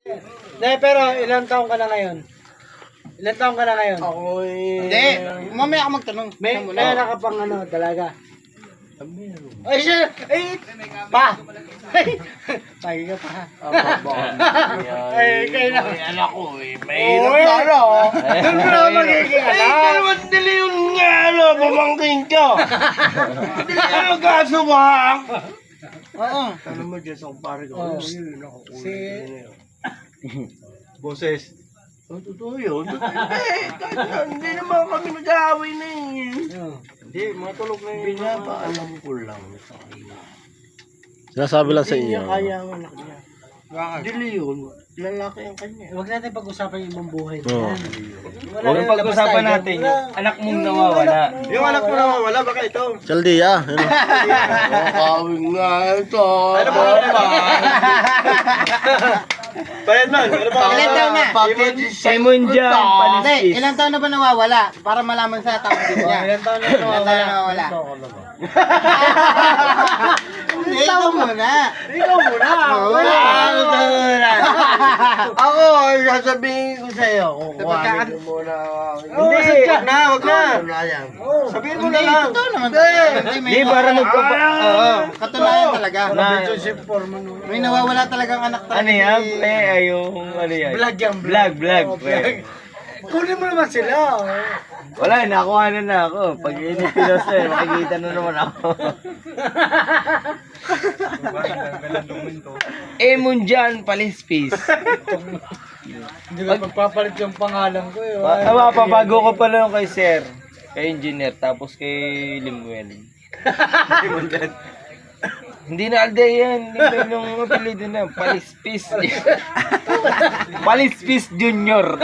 Hindi, pero ilang taong ka na ngayon? Ilang taong ka na ngayon? Hindi, mamaya ako magtanong. May anak ka pang ano, dalaga? Ay, siya! Ay! Pa! Ay! Pagi ka pa. Ay, kayo na. Anak ko eh, mahirap sana oh. Doon mo na magiging Ay, anak. naman dili yung nga ano, pamangkin ka. Dili ka mag-aso ba? Oo. Ano mo dyan sa kumpare ko? Oh. Si... Boses. Totoo yun. Hindi naman kami nag-aaway na yun. Hindi, matulog na yun. Pinapaalam ko lang sa kanya. Sinasabi lang sa Hindi niya inyo. kaya ang anak niya. Bakit? Dili yun. Lalaki ang kanya. Huwag natin pag-usapan yung ibang buhay. Oo. Wala Huwag yung pag-usapan labas natin tayo. yung anak mong nawawala. Yung anak mo nawawala, baka ito. Chaldia. Kawin nga ito. Ano ba? Bayad man. Ano ba? Ilan taon na? Simon Jan, Hindi, Palistis. ilang taon na ba nawawala? Para malaman sa tao din niya. Ilan taon na Ilang taon na nawawala? nawawala? Hindi, ikaw muna. Ikaw muna. Ako, sasabihin ko sa'yo kung kuhanin mo muna. Hindi, wag na, wag na. Wala yan. Sabihin mo na lang. Totoo naman. Hindi, para Oo, katunayan talaga. Relationship form ano. May nawawala talagang anak talaga. Ano yan, pre? Ay, yung ano yan? Vlog yan, Vlog, Oh, pre. Kunin mo naman sila. Wala, nakuha na ako. Pag inipilos na, makikita na naman ako. Emon Jan, Palistis. Hindi ko pagpapalit yung pangalan ko eh. Papabago ko pala yung kay Sir. Kay Engineer, tapos kay Limuel. Hindi na Alde yan. Hindi nung apelido na. Palispis. Palispis Junior.